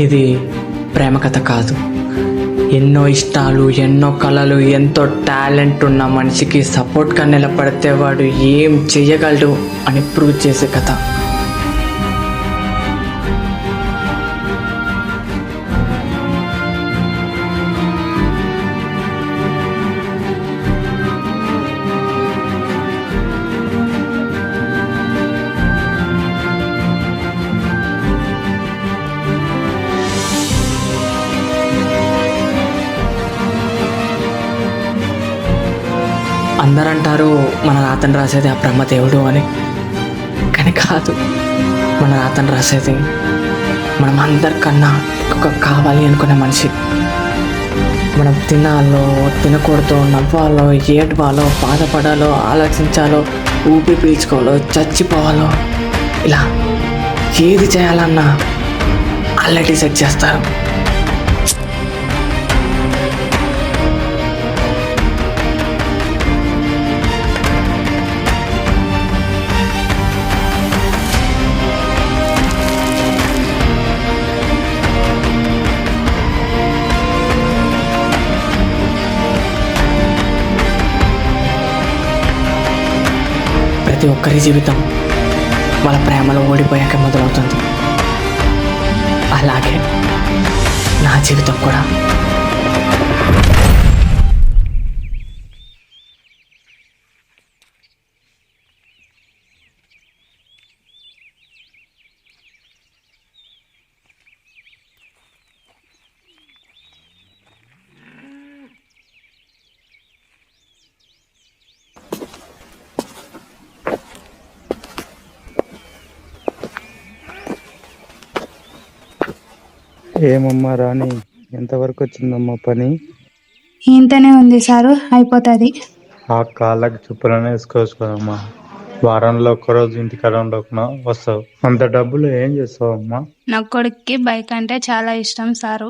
ఇది ప్రేమ కథ కాదు. ఎన్నో ఇష్టాలు, ఎన్నో కళలు, ఎంతో టాలెంట్ ఉన్న మనిషికి సపోర్ట్గా నిలబడితే వాడు ఏం చెయ్యగలడు అని ప్రూవ్ చేసే కథ. అందరంటారు మన రాతను రాసేది ఆ బ్రహ్మదేవుడు అని, కానీ కాదు. మన రాతను రాసేది మనం అందరికన్నా ఎక్కువ కావాలి అనుకునే మనిషి. మనం తినాలో, తినకూడదో, నవ్వాలో, ఏడవాలో, బాధపడాలో, ఆలోచించాలో, ఊపిరి పీల్చుకోవాలో, చచ్చిపోవాలో, ఇలా ఏది చేయాలన్నా అలా డిసైడ్ చేస్తారు. ప్రతి ఒక్కరి జీవితం వాళ్ళ ప్రేమలో ఓడిపోయాక మొదలవుతుంది. అలాగే నా జీవితం కూడా. ఏమమ్మా రాణి, ఎంతవరకు వచ్చిందమ్మా పని? ఇంతనే ఉంది సారు, అయిపోతుంది. ఆ కాళ్ళకి చుప్పులనే వేసుకోవచ్చు కదమ్మా. వారంలో ఒక్కరోజు ఇంటికాడ ఉండకుండా వస్తావు. అంత డబ్బులు ఏం చేస్తావమ్మా? నా కొడుక్కి బైక్ అంటే చాలా ఇష్టం సారు.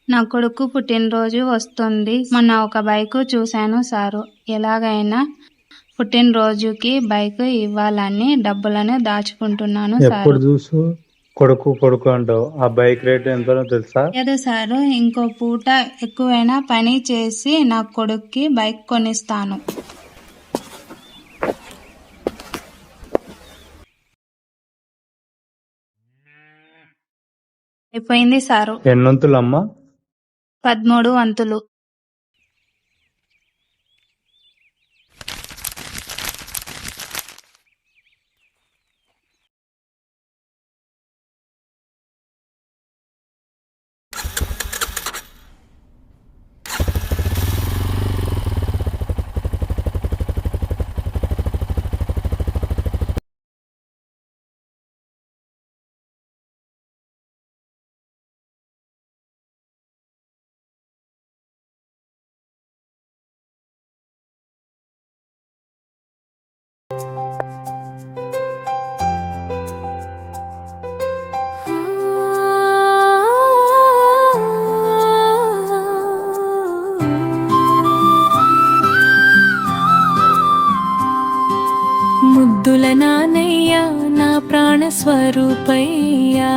నా కొడుకు పుట్టినరోజు వస్తుంది. మొన్న ఒక బైక్ చూశాను సారు. ఎలాగైనా పుట్టినరోజుకి బైక్ ఇవ్వాలని డబ్బులను దాచుకుంటున్నాను సారు. ఎప్పుడు చూసు కొడుకు కొడుకు అంటావు. ఆ బైక్ రేట్ ఎంతో తెలుసా? లేదు సారు, ఇంకో పూట ఎక్కువైనా పని చేసి నా కొడుక్కి బైక్ కొనిస్తాను. అయిపోయింది సారు. ఎన్నొంతులమ్మా? 13 వంతులు. ముద్దుల నానయ్యా నా ప్రాణ స్వరూపయ్యా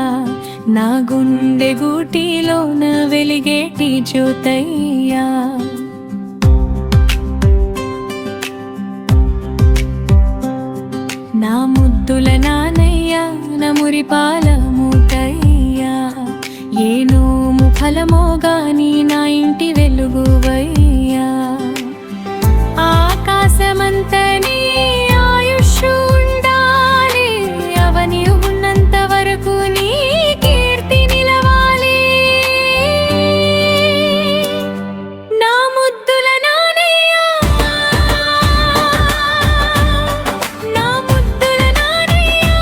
నా గుండె గూటిలోన వెలిగేటి జ్యోతయ్యా నా ముద్దుల నానయ్యా నా మురిపాల మూటయ్యా ఏ నోము ఫలమో గాని నా ఇంటి వెలుగువయ్యా ఆకాశమంతని ఆయుష్ ఉండాలి అవని ఉన్నంత వరకు నీ కీర్తి నిలవాలి నా ముద్దుల నానయ్యా నా ముద్దుల నానయ్యా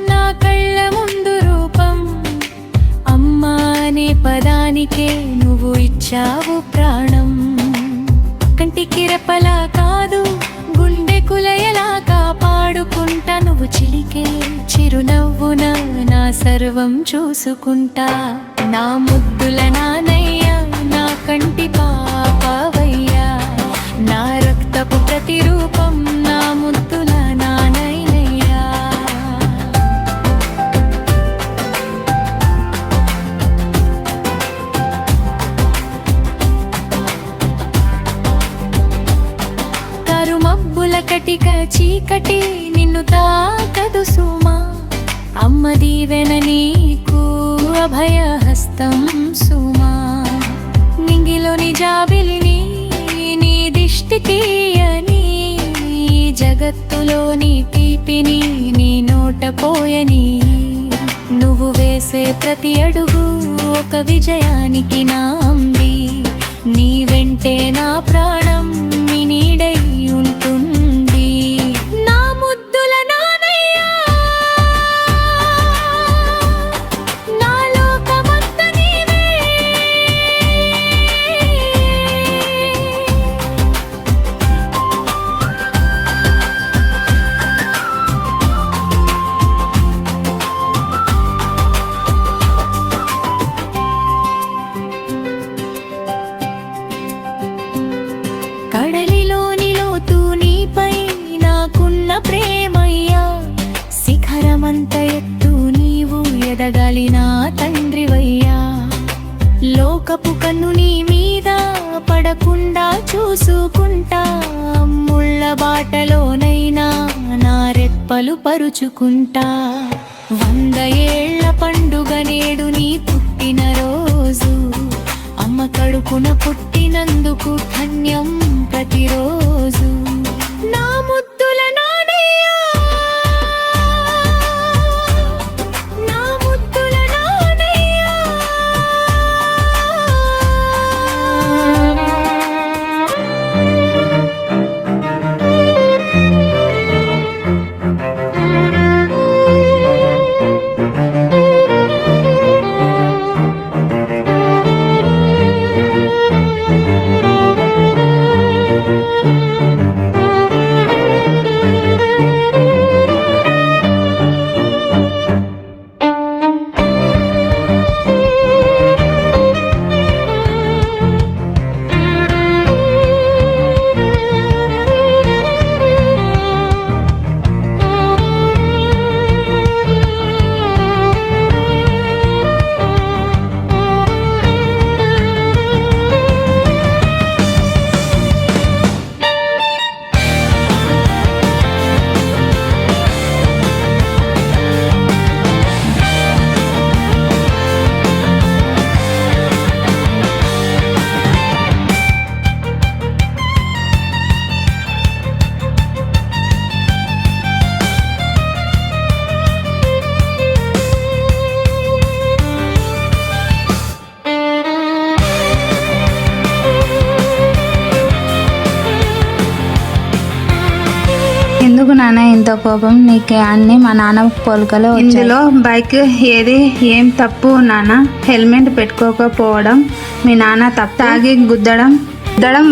నా కళ్ళ ముందు రూపం అమ్మా అనే పదానికే నువ్వు ఇచ్చావు ప్రాణం కంటికి రెప్పలా కాదు గుండె కులయలా కాపాడుకుంటా నువ్వు చిలికే చిరునవ్వున నా సర్వం చూసుకుంటా నా ముద్దుల నానయ్యా నా కంటి పాపవయ్యా నా రక్తపు ప్రతిరూపం నా ముద్దుల నానయ్యా కరుమబ్బుల కటిక చీకటి నిన్ను తాకదు సుమా అమ్మ దీవెన నీకు అభయహస్తం సుమా నింగిలోని జాబిలిని నీ దిష్టి తీయని జగత్తులోని తీపిని నీ నోట పోయని నువ్వు వేసే ప్రతి అడుగు ఒక విజయానికి నాంది నీ వెంటే నా ప్రాణం నీ నీడై ఉంటుంది నా ముద్దుల నానయ్యా నా లోకమంత నీవే కడలిలోని లోతు నీపై నాకున్న ప్రేమయ్యా శిఖరమంత ఎత్తు నీవు ఎదగాలి నా తండ్రివయ్యా లోకపు కన్ను నీ మీద పడకుండా చూసుకుంటా ముళ్ళ బాటలోనైనా నా రెప్పలు పరుచుకుంటా 100 ఏళ్ల పండుగ నేడు నీ పుట్టినరోజు అమ్మ కడుపున పుట్టినందుకు ధన్యం ప్రతిరోజు నా ముద్దుల నానయ్యా నా ముద్దుల నానయ్యా నాన్న ఇంత కోపం? నీకు అన్ని మా నాన్న పోలికలు వచ్చాయి. ఇందులో బైక్ ఏది ఏం తప్పు నాన్న? హెల్మెట్ పెట్టుకోకపోవడం మీ నాన్న తప్పు. తాగి గుద్దడం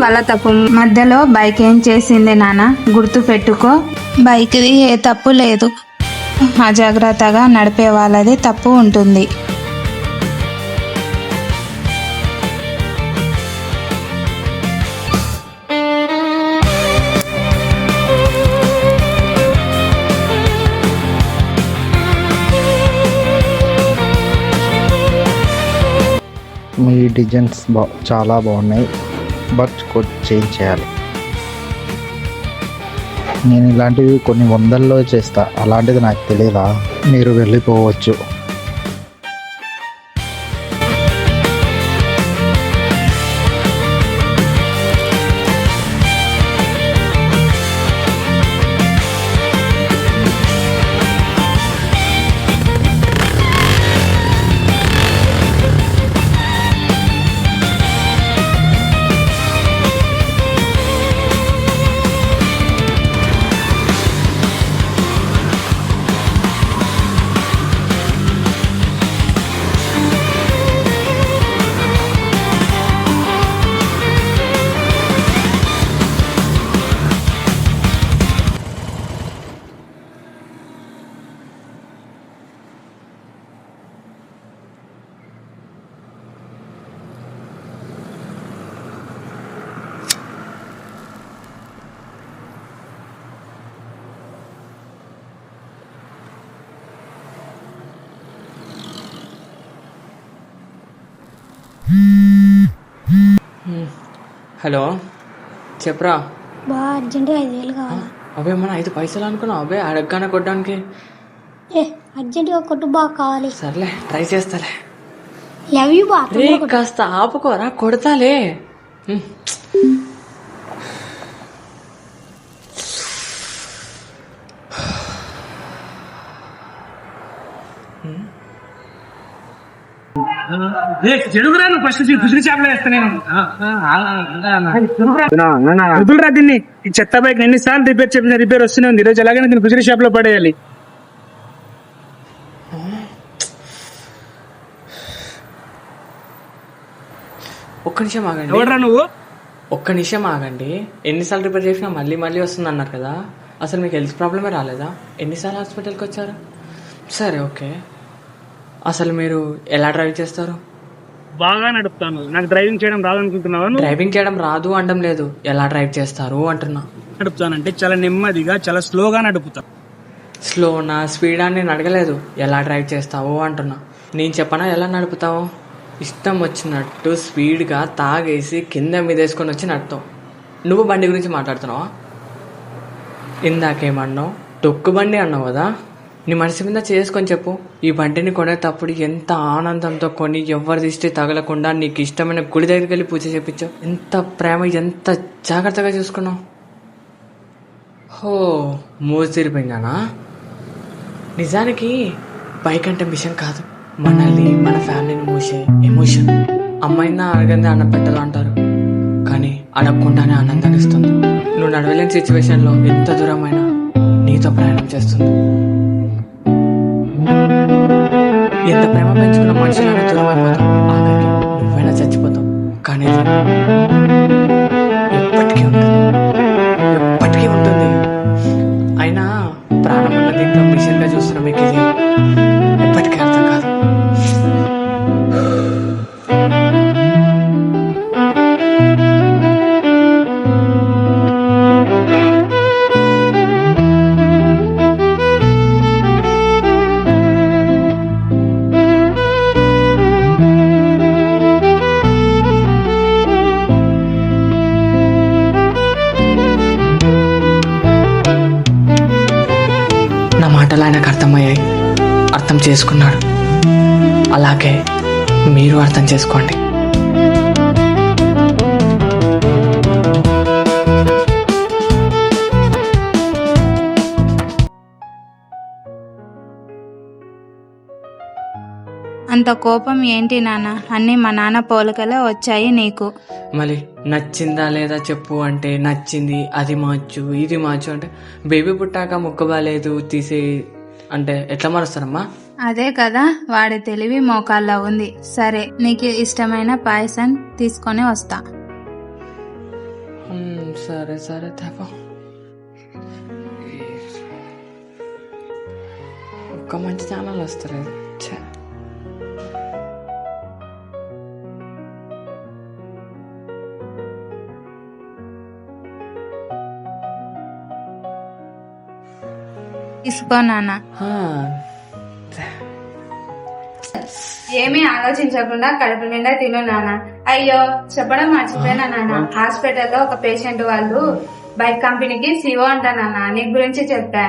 వల్ల తప్పు. మధ్యలో బైక్ ఏం చేసింది నాన్న? గుర్తు పెట్టుకో, బైక్ది ఏ తప్పు లేదు. అజాగ్రత్తగా నడిపే వాళ్ళది తప్పు ఉంటుంది. మీ డిజైన్స్ చాలా బాగున్నాయి, బట్ చేంజ్ చేయాలి. నేను ఇలాంటివి కొన్ని వందల్లో చేస్తా, అలాంటిది నాకు తెలియదా? మీరు వెళ్ళిపోవచ్చు. హలో, చెప్పరా. బాగా అర్జెంటుగా 5,000 కావాలా? అవే మన 5 పైసలు అనుకున్నావు అవే అడగగానే కొట్టడానికి. అర్జెంటుగా కొట్టు, బాగా కావాలి. సర్లే, ట్రై చేస్తాలే. లవ్ యూ బా. రే కాస్త ఆపుకోరా, కొడతాలే. చెడుగురా, నువ్వు ఫస్ట్ కుదిరి చేపలు వేస్తా నేను. వదులురా దీన్ని. ఈ చెత్త బైక్ ఎన్నిసార్లు రిపేర్ చెప్పిన రిపేర్ వస్తూనే ఉంది. ఈరోజు ఎలాగైనా దీన్ని కుదిరి షాప్ లో పడేయాలి. ఒక్క నిమిషం ఆగండి. ఎవడరా నువ్వు? ఒక్క నిమిషం ఆగండి. ఎన్నిసార్లు రిపేర్ చేసినా మళ్ళీ మళ్ళీ వస్తుంది అన్నారు కదా. అసలు మీకు హెల్త్ ప్రాబ్లమే రాలేదా? ఎన్నిసార్లు హాస్పిటల్కి వచ్చారు? సరే, ఓకే. అసలు మీరు ఎలా డ్రైవ్ చేస్తారు? బాగా నడుపుతాను. నాకు డ్రైవింగ్ చేయడం రాదనుకుంటున్నావా? డ్రైవింగ్ చేయడం రాదు అనడం లేదు, ఎలా డ్రైవ్ చేస్తారు అంటున్నా. నడుపుతానంటే చాలా నెమ్మదిగా, చాలా స్లోగా నడుపుతా. స్లోనా స్పీడా అని నేను అడగలేదు, ఎలా డ్రైవ్ చేస్తావు అంటున్నా. నేను చెప్పనా ఎలా నడుపుతావు? ఇష్టం వచ్చినట్టు స్పీడ్గా తాగేసి కింద మీద వేసుకొని వచ్చి నడుతావు. నువ్వు బండి గురించి మాట్లాడుతున్నావా? ఇందాకేమన్నావు? డొక్కు బండి అన్నావు కదా. నీ మనసు మీద చేసుకొని చెప్పు. ఈ బండిని కొనేటప్పుడు ఎంత ఆనందంతో కొని, ఎవరి దిష్టి తగలకుండా నీకు ఇష్టమైన గుడి దగ్గరికి వెళ్ళి పూజ చేయించావు. ఎంత ప్రేమ, ఎంత జాగ్రత్తగా చూసుకున్నావు. హో, మోసిరిపోయిందానా? నిజానికి బైక్ అంటే మిషన్ కాదు, మనల్ని మన ఫ్యామిలీని మూసే ఎమోషన్. అమ్మాయినా అడగందే అన్నం పెట్టదు అంటారు, కానీ అడగకుండానే ఆనందాన్ని ఇస్తుంది. నువ్వు నడవలేని సిచ్యువేషన్లో ఎంత దూరమైనా నీతో ప్రయాణం చేస్తుంది. ఎంత ప్రేమ పెంచుకున్న మనుషులైనా దూరం అయిపోతాం, ఆఖరికి నువ్వైనా చచ్చిపోతావు. కానీ ఎప్పటికీ ఉంటుంది, ఎప్పటికీ ఉంటుంది. అయినా ప్రాణం ఉన్నది ఇంకా మిషన్గా చూస్తున్న మీకు ఇది ఎప్పటికీ అర్థం కాదు. మాటలు ఆయనకు అర్థమయ్యాయి, అర్థం చేసుకున్నాడు. అలాగే మీరు అర్థం చేసుకోండి. అంత కోపం ఏంటి నాన్న? అన్నీ మా నాన్న పోలికలే వచ్చాయి నీకు. మళ్ళీ నచ్చిందా లేదా చెప్పు అంటే నచ్చింది, అది మార్చు ఇది మార్చు అంటే బేబీ పుట్టాక ముక్క బాలేదు తీసే అంటే ఎట్లా మారుస్తారమ్మా? అదే కదా వాడి తెలివి మోకాల్లో ఉంది. సరే, నీకు ఇష్టమైన పాయసం తీసుకొని వస్తా. సరే సరే తేపో. ఒక్క మంచి ఛానల్ వస్తారు. తీసుకో నాన్న. ఏమీ ఆలోచించకుండా కడుపు నిండా తిను నాన్న. అయ్యో చెప్పడం మర్చిపోయినా నాన్న, హాస్పిటల్లో ఒక పేషెంట్ వాళ్ళు బైక్ కంపెనీకి సిఓ అంట నాన్న. నీ గురించి చెప్పా.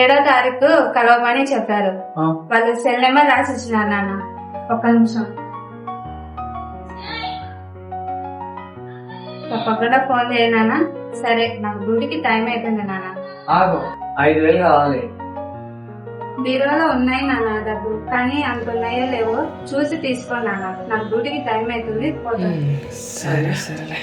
7వ తారీఖు కలవమని చెప్పారు. వాళ్ళు సెల్ నెంబర్ రాసిచ్చినారు నాన్న. ఒక్క నిమిషం తప్పకుండా ఫోన్ చేయనా? సరే, నాకు డ్యూటీకి టైం అయిపోయింది నాన్న. 5,000 కావాలి. బీరువాలో ఉన్నాయి నాన్న డబ్బులు, కానీ అంత ఉన్నాయో లేవో చూసి తీసుకో నాన్న. నాకు డ్యూటీకి టైం అవుతుంది, పోతాను. సరే సరే.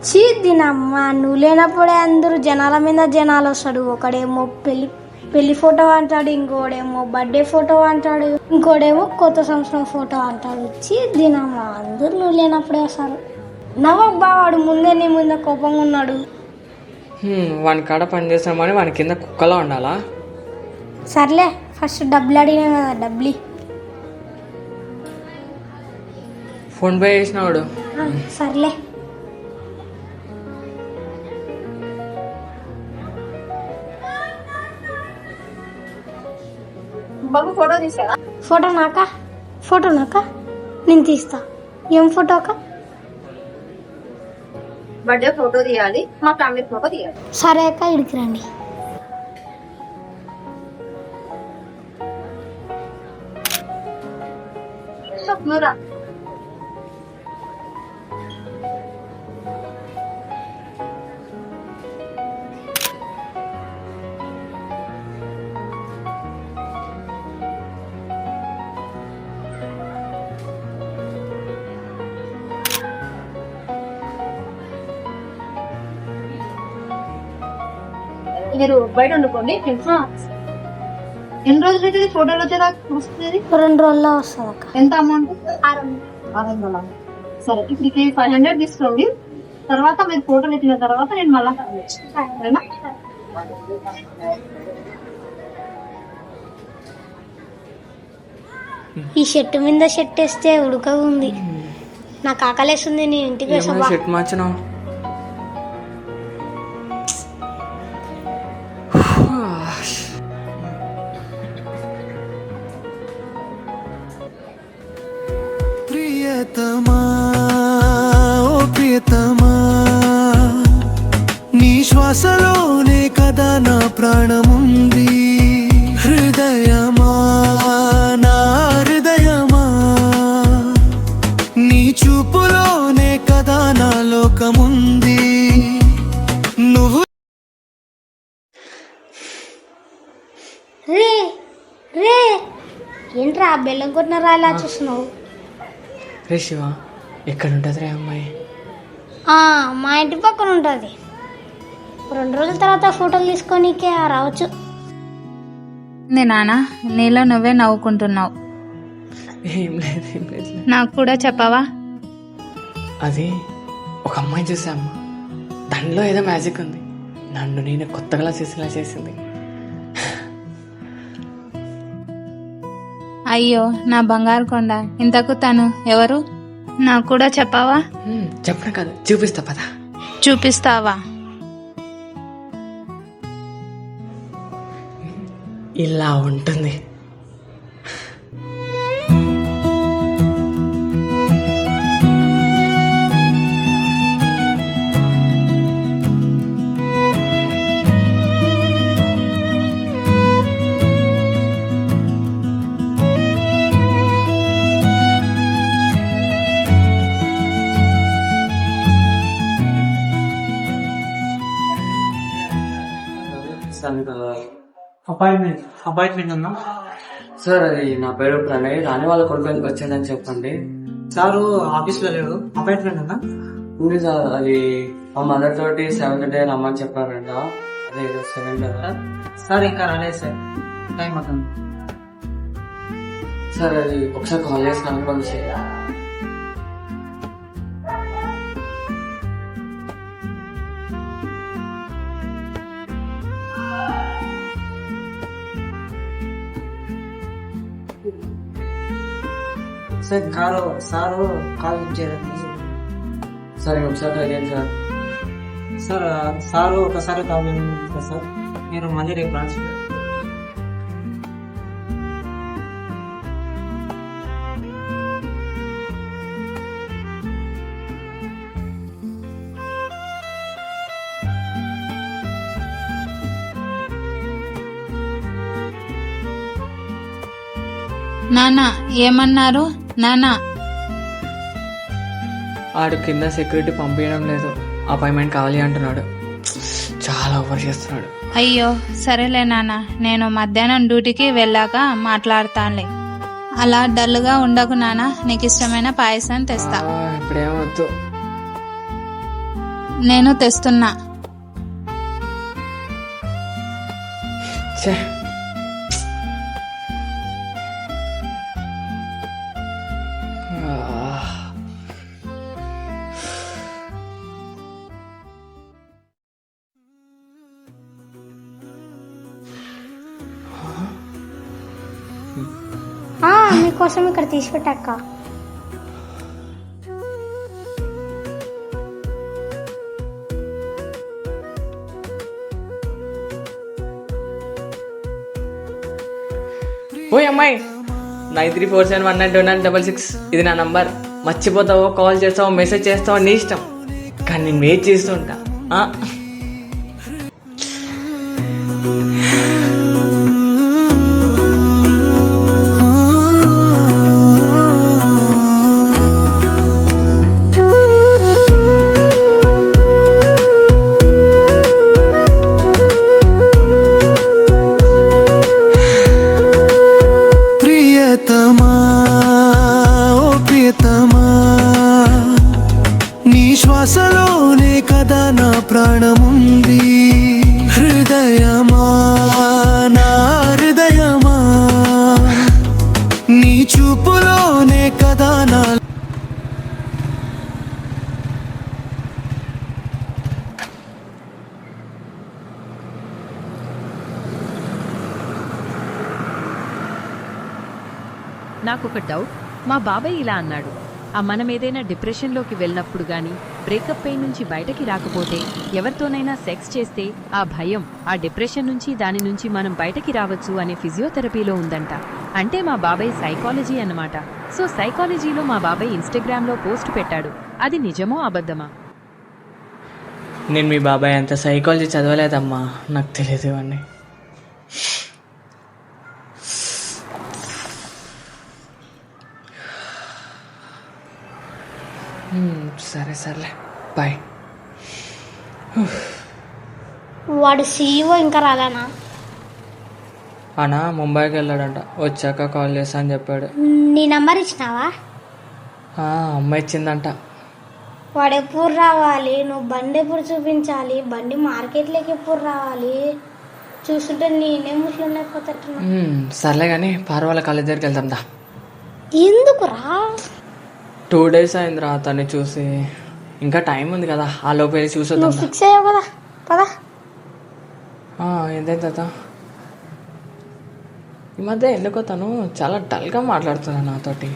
చీ దినమ్మా, నువ్వు లేనప్పుడే అందరూ జనాల మీద జనాలు వస్తాడు. ఒకడేమో పెళ్లి ఫోటో అంటాడు, ఇంకోడేమో బర్త్డే ఫోటో అంటాడు, ఇంకోడేమో కొత్త సంవత్సరం ఫోటో అంటాడు. చీ దినమ్మా, అందరూ నువ్వు లేనప్పుడే వస్తారు. నవ్వకు బావాడు ముందే నీ ముందే కోపంగా ఉన్నాడు. వాని కాడ పని చేస్తామని వాని కింద కుక్కలా ఉండాలా? సర్లే, ఫస్ట్ డబ్బులు అడిగినా కదా, డబ్బులు ఫోన్ పే చేసినాడు. సర్లే. ఫోటో నాకా నేను తీస్తా. ఏం ఫోటో అక్క? బర్త్డే ఫోటో తీయాలి, మా ఫ్యామిలీ ఫోటో తీయాలి. సరే అక్క, ఇడికి రండి. మీరు బయట వండుకోండి. ఎన్ని రోజులు అయితే ఫోటోలు వస్తుంది? 2 రోజుల్లో వస్తుంది అక్క. ఎంత అమౌంట్? 600. సరే, ఇప్పుడు 500 తీసుకోండి. తర్వాత మీరు ఫోటోలు ఎత్తిన తర్వాత నేను మళ్ళా సరేనా? ఈ షర్టు మీద షర్ట్ వేస్తే ఉడకగా ఉంది. నాకు ఆకలేస్తుంది, నేను ఇంటికి వేసా. షర్ట్ మార్చినావు. ప్రియతమా ఓ ప్రియతమా, నీ శ్వాసలోనే కదా నా ప్రాణముంది. హృదయమా నా హృదయమా, నీ చూపులోనే కదా నా లోకముంది. నువ్వు రే రే ఏంట్రా బెల్లం కొట్టిన రాయిలా చూస్తున్నావు? రే శివ, ఎక్కడ ఉంటుంది రే అమ్మాయి? మా ఇంటి పక్కన ఉంటుంది. 2 రోజుల తర్వాత ఫోటోలు తీసుకొనికే రావచ్చు. నాన్న, నీలో నువ్వే నవ్వుకుంటున్నావు. ఏం లేదు ఏం లేదు. నాకు కూడా చెప్పవా? అది ఒక అమ్మాయి చూసా అమ్మ, దానిలో ఏదో మ్యాజిక్ ఉంది. నన్ను నేను కొత్తగా చేసేలా చేసింది. అయ్యో నా బంగారు కొండ, ఇంతకు తను ఎవరు? నాకు కూడా చెప్పవా? చెప్పడం కాదు, చూపిస్తా పద. చూపిస్తావా? ఇలా ఉంటుంది. అపాయింట్మెంట్ ఉందా? సార్ అది నా పేరు ప్రణయ్, రాని వాళ్ళ కొడుకు వచ్చాడని చెప్పండి. సారు ఆఫీస్లో లేడు, అపాయింట్మెంట్ ఉందా? ఉంది సార్, అది మా మదర్ తోటి 7th డే రమ్మని చెప్పారంట. అదే 7th కదా సార్ ఇంకా రాలేదు సార్, టైం అవుతుంది. సార్ అది ఒకసారి కాల్ చేసి కనుక్కోండి సార్. సార్ సారు కాల్ ఇచ్చేదండి. సరే ఒకసారి ట్రై చేయండి సార్. సార్ సారు ఒకసారి కాల్ చేయండి సార్, మీరు మళ్ళీ రేపు రావచ్చు. నాన్న ఏమన్నారు? నాన్న ఆడు కింద సెక్యూరిటీ పంపించడం లేదు, అపాయింట్మెంట్ కావాలి అంటున్నాడు. చాలా ఓవర్ చేస్తున్నాడు. అయ్యో సరేలే నాన్న, నేను మధ్యాహ్నం డ్యూటీకి వెళ్ళాక మాట్లాడతానులే. అలా డల్గా ఉండకు నాన్న, నీకు ఇష్టమైన పాయసం తెస్తా. ఇప్పుడేమొద్దు. నేను తెస్తున్నా. ఛే, మీకోసం ఇక్కడ తీసి పెట్టక్క. ఓయ్ అమ్మాయి, 9347192966 ఇది నా నంబర్. మర్చిపోతావో, కాల్ చేస్తావో, మెసేజ్ చేస్తావో నీ ఇష్టం, కానీ నేను వెయిట్ చేస్తుంటా. ప్రియతమా ఓ ప్రియతమా, నీ శ్వాసలోనే కదా నా ప్రాణముంది. హృదయమా నా హృదయమా, నీ చూపులోనే కదా నా. నాకు ఒక డౌట్. మా బాబాయ్ ఇలా అన్నాడు, మనం ఏదైనా డిప్రెషన్లోకి వెళ్ళినప్పుడు గానీ, బ్రేకప్ పెయిన్ నుంచి బయటకి రాకపోతే, ఎవరితోనైనా సెక్స్ చేస్తే ఆ భయం, ఆ డిప్రెషన్ నుంచి, దాని నుంచి మనం బయటకి రావచ్చు అనే ఫిజియోథెరపీలో ఉందంట. అంటే మా బాబాయ్ సైకాలజీ అన్నమాట. సో సైకాలజీలో మా బాబాయ్ ఇన్స్టాగ్రామ్లో పోస్ట్ పెట్టాడు. అది నిజమో అబద్ధమా? నేను మీ బాబాయ్ అంత సైకాలజీ చదవలేదమ్మా, నాకు తెలియదు ఇవన్నీ. సరే సర్లే, బాయ్. వాడు సీఈఓ ఇంకా రాలేనా? అన్నా ముంబైకి వెళ్ళాడంట, వచ్చాక కాల్ చేస్తా అని చెప్పాడు. నీ నంబర్ ఇచ్చినావా? అమ్మాయి ఇచ్చిందంట. వాడు ఎప్పుడు రావాలి? నువ్వు బండి ఎప్పుడు చూపించాలి? బండి మార్కెట్లోకి ఎప్పుడు రావాలి? చూస్తుంటే నేనే ముసలి అయిపోతున్నా. సర్లే కానీ పార్వాల కాలేజ్ దగ్గరికి వెళ్దాం దా. ఎందుకురా? 2 days అయిందిరా తను చూసి, ఇంకా టైం ఉంది కదా, ఆ లోపు వెళ్ళి చూసొద్దాం. ఫిక్స్ అయ్యావు కదా, పదా. ఏంటైతే తాత, ఈ మధ్య ఎందుకో తను చాలా డల్గా మాట్లాడుతున్నా నాతోటి.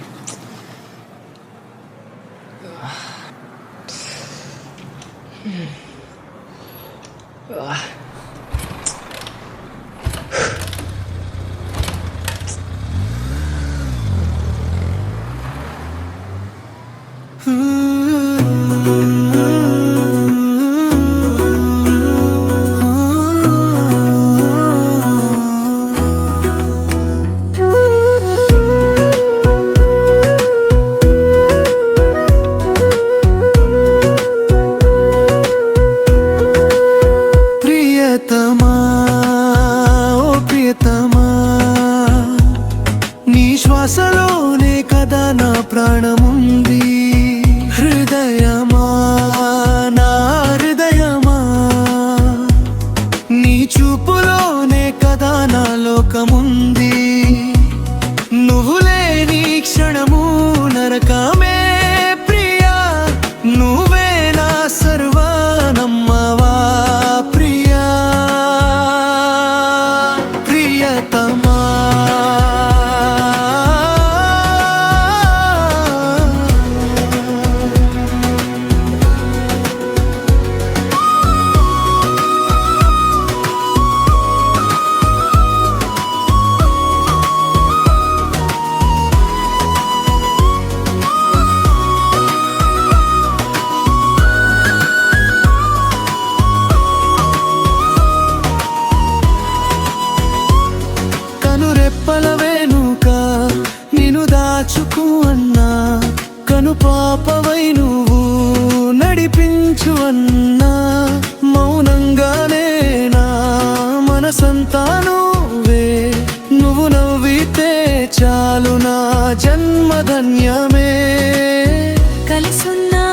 శ్వాసలోనే కదా నా ప్రాణముంది. హృదయమా నా హృదయమా, నీ చూపులోనే కదా నా లోకముంది. నువ్వు లేని క్షణము నరకమే ప్రియా, నువ్వే నా సర్వనమ్మవా ప్రియా. ప్రియతమా కనురెప్పల వెనుక నిన్ను దాచుకు అన్నా, కను పాపవై నువ్వు నడిపించు అన్నా. మౌనంగానే నా మనసంతా నువ్వే, నువ్వు నవ్వితే చాలు నా జన్మధన్యమే. కలిసున్నా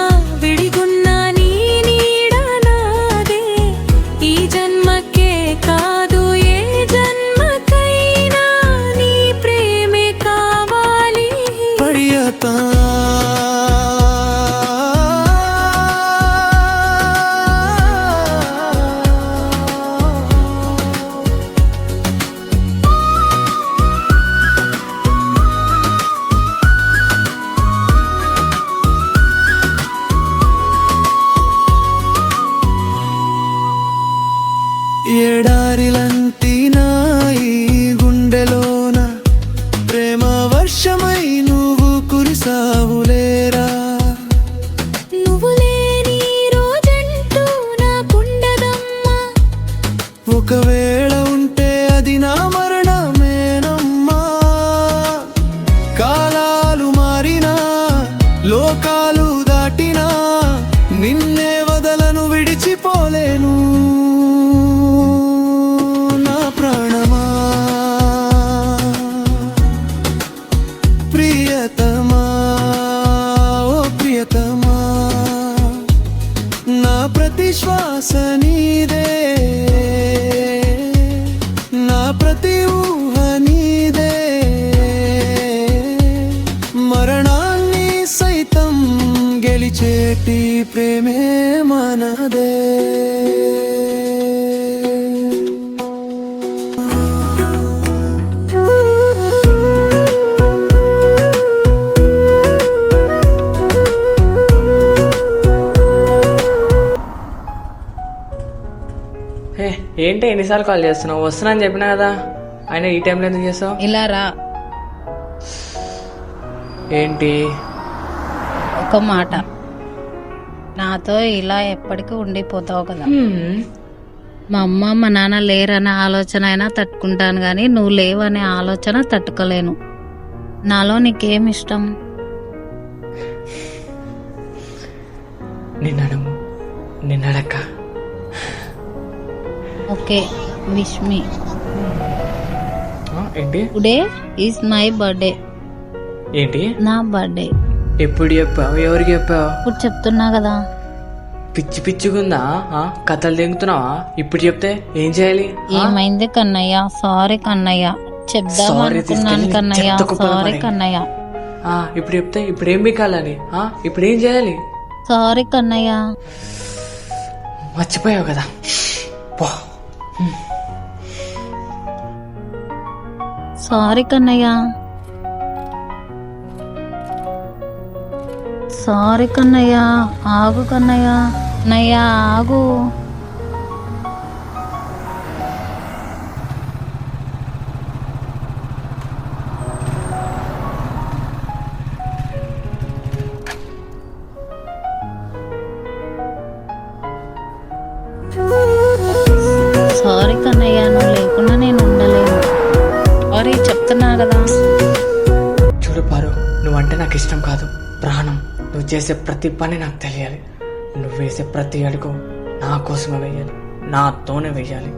విడిగున్నా నీ నీడ నాదే, ఈ జన్మకే కాదు ఏ జన్మకైనా నీ ప్రేమే కావాలి. ప్రియతా ఎడారిలంటి నా ఈ గుండెలోన ప్రేమ వర్షమై నువ్వు కురిసావులేరా. నువ్వు లేని రోజంటూ నాకుండదమ్మా, ఒకవేళ ఉంటే అది నా మరణమేనమ్మా. కాలాలు మారినా లోకాలు దాటినా నిన్నే వదలను విడిచిపోలేను. నా ప్రాణమా ప్రియతమా, ఓ ప్రియతమా, నా ప్రతి శ్వాస నీదే, నా ప్రతి ఊహ నీదే. మరణాన్ని సైతం గెలిచేటి ప్రేమే మనదే. హే ఏంటి ఎన్నిసార్లు కాల్ చేస్తున్నావు? వస్తున్నా అని చెప్పినా కదా, అయినా ఈ టైంలో ఎందుకు చేస్తావు? ఇలా రా, ఏంటి? ఒక మాట, నాతో ఇలా ఎప్పటికీ ఉండిపోతావు కదా. మా అమ్మ మా నాన్న లేరనే ఆలోచన అయినా తట్టుకుంటాను కానీ నువ్వు లేవనే ఆలోచన తట్టుకోలేను. నాలో నీకేం ఇష్టం? నిన్నడక్క. Okay, wish me. ఏంటి? Today is my birthday. ఏంటి? నా బర్త్డే. ఎప్పుడు చెప్పావు? ఎవరికి చెప్పావు? ఇప్పుడు చెప్తున్నా కదా. పిచ్చి పిచ్చిగుందా? కథలు తెంగుతున్నావా? ఇప్పుడు చెప్తే ఏం చేయాలి? ఏమైంది కన్నయ్య? సారీ కన్నయ్య, చెప్దాం అనుకున్నాను కన్నయ్య, సారీ కన్నయ్య. ఇప్పుడు చెప్తే ఇప్పుడు ఏం బికాలని? ఇప్పుడు ఏం చేయాలి? సారీ కన్నయ్య. మర్చిపోయావు కదా. Sorry Kannayya, sorry Kannayya. ఆగు కన్నయ్య, కన్నయ్య ఆగు. సారీ కన్నయ్య, నువ్వు లేకుండా నేను ఉండలేను. సారీ చెప్తున్నా కదా. చూడు పారు, నువ్వంటే నాకు ఇష్టం కాదు, ప్రాణం. నువ్వు చేసే ప్రతి పని నాకు తెలియాలి. నువ్వు వేసే ప్రతి అడుగు నా కోసమే వెయ్యాలి, నాతోనే వెయ్యాలి.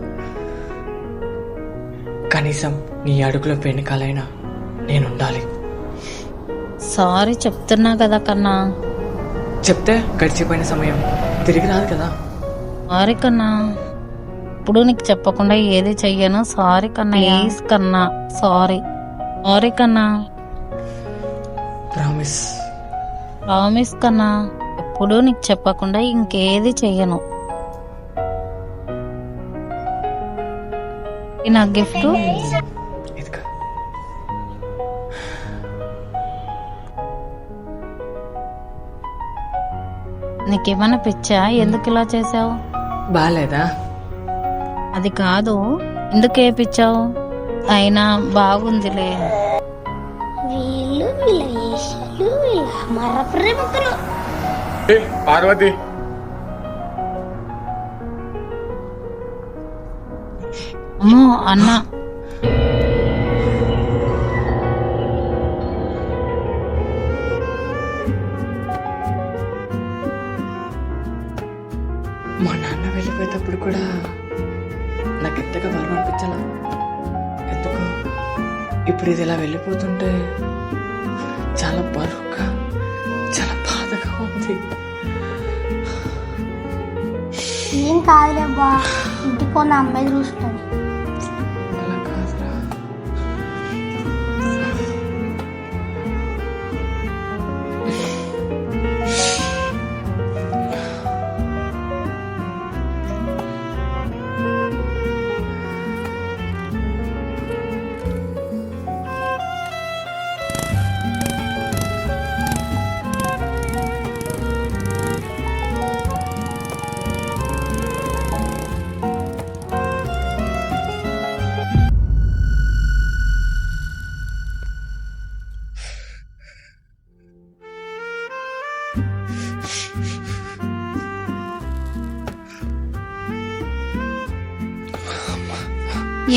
కనీసం నీ అడుగులో వెనకాలైనా నేనుండాలి. సారీ చెప్తున్నా కదా కన్నా. చెప్తే గడిచిపోయిన సమయం తిరిగి రాదు కదా. సారీ కన్నా, ఇప్పుడు నీకు చెప్పకుండా ఏది చెయ్యను. సారీ కన్నా, ప్లీజ్ కన్నా, సారీ. సారీ కన్నా, ప్రామిస్. ప్రామిస్ కన్నా, ఎప్పుడు నీకు చెప్పకుండా ఇంకేది చెయ్యను. ఇది నా గిఫ్ట్. ఇదిగో. నీకేమైనా పిచ్చా? ఎందుకు ఇలా చేసావు? బాలేదా? అది కాదు, ఎందుకు ఏపిచ్చావు? అయినా బాగుందిలే. వీళ్ళు వీళ్ళ వేషాలు వీళ్ళ మర ప్రేమకులు. పార్వతి, అమ్మో అన్న, మా నాన్న వెళ్ళిపోయేటప్పుడు కూడా నాకు ఎంతగా బరువు అనిపించాలా ఎందుకు ఇప్పుడు ఇది ఇలా వెళ్ళిపోతుంటే చాలా బరువుగా, చాలా బాధగా ఉంది. ఏం కాదులే బా, ఇంటికి కొన్న అమ్మాయి చూస్తుంది. అలా కాదురా.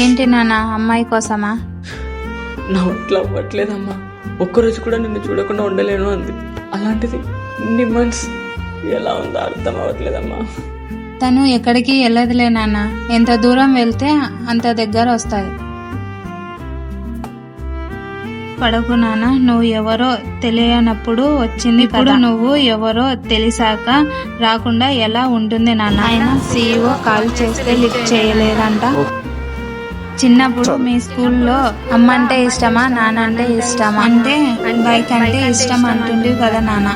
ఏంటి నాన్న, అమ్మాయి కోసమా? నా ఒంట్లో అవ్వట్లేదమ్మా. ఒక్కరోజు కూడా నిన్ను చూడకుండా ఉండలేను అంది. అలాంటిది నీ మనసు ఎలా ఉందో అర్థం అవ్వట్లేదమ్మా. తను ఎక్కడికి వెళ్ళదులే నాన్న, ఎంత దూరం వెళ్తే అంత దగ్గర వస్తాయి. పడకు నాన్న, నువ్వు ఎవరో తెలియనప్పుడు వచ్చింది. ఇప్పుడు నువ్వు ఎవరో తెలిసాక రాకుండా ఎలా ఉంటుంది నాన్న? ఆయన CEO కాల్ చేస్తే లిఫ్ట్ చేయలేదంట. చిన్నప్పుడు మీ స్కూల్లో అమ్మ అంటే ఇష్టమా, నాన్న అంటే ఇష్టమా అంటే బైక్ అంటే ఇష్టం అంటుండే కదా నాన్న.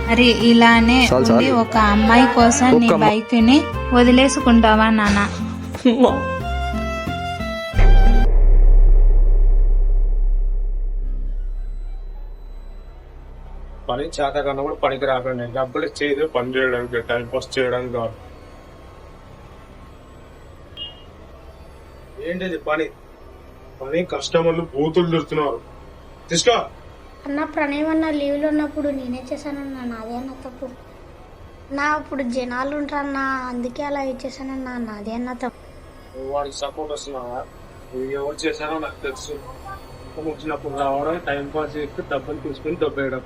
మరి ఇలానే ఉండి ఒక అమ్మాయి కోసం నీ బైక్ ని వదిలేసుకుంటావా నాన్న? పని చేత కన్నా కూడా పనికి రాకండి. డబ్బులు ఇచ్చేది పని చేయడానికి, టైం పాస్ చేయడానికి కాదు. ఏంటిది పని? పని కస్టమర్లు బూతులు తిడుతున్నారు. తీసుకో అన్న ప్రణయ్ అన్న లీవ్లో ఉన్నప్పుడు నేనే చేశానన్నా, నాదే అన్న తప్పు. నా ఇప్పుడు జనాలు ఉంటారన్నా, అందుకే అలా ఇచ్చేసానన్నా, నాదే అన్న తప్పు. వాడికి సపోర్ట్ వస్తున్నావా? నువ్వు ఎవరు చేశానో నాకు తెలుసు. వచ్చినప్పుడు రావడం, టైం పాస్ చేస్తే డబ్బులు తీసుకుని దొబ్బేయడం.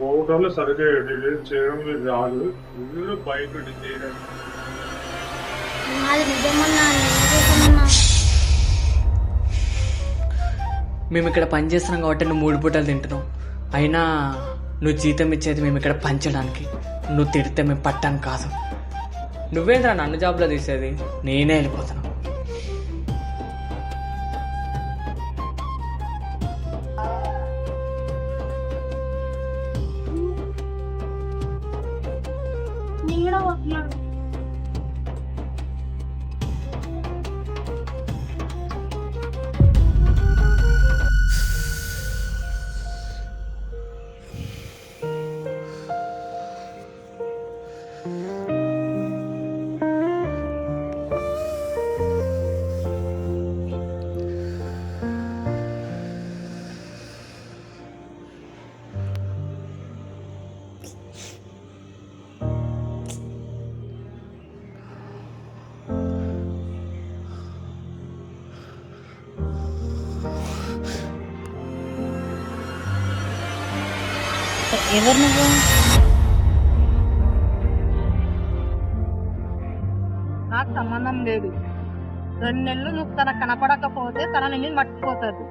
పోవడంలో సరిగ్గా డిలీట్ చేయడం రాదు. మీరు బయట చేయడం నాది నిజమన్నా, నేనే చేశానన్నా. మేము ఇక్కడ పని చేస్తున్నాం కాబట్టి నువ్వు 3 పూటలు తింటున్నావు. అయినా నువ్వు జీతం ఇచ్చేది మేము ఇక్కడ పంచడానికి. నువ్వు తిడితే మేము పట్టాను కాదు. నువ్వేంద్రా నన్ను జాబ్లో తీసేది? నేనే వెళ్ళిపోతాను. ఎవరు నువ్వు? నాకు సంబంధం లేదు. 2 నెలలు నువ్వు తనకు కనపడకపోతే తన నిన్ను మర్చిపోతుంది.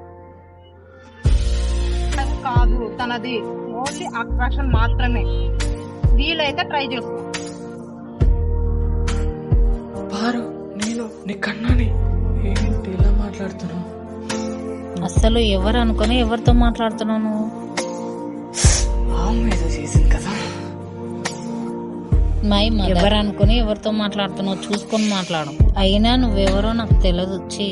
కాదు తనది, ఓన్లీ అట్రాక్షన్ మాత్రమే. వీలైతే ట్రై చేసుకో. పారు, నేను నీ కన్నాని. ఏంటి ఇలా మాట్లాడుతున్నావు? అసలు ఎవరు అనుకొని ఎవరితో మాట్లాడుతున్నావు నువ్వు? ఏదో చేసింది కదా. ఎవరు అనుకుని ఎవరితో మాట్లాడుతున్నావు చూసుకొని మాట్లాడు. అయినా నువ్వెవరో నాకు తెలియదు. ఛీ.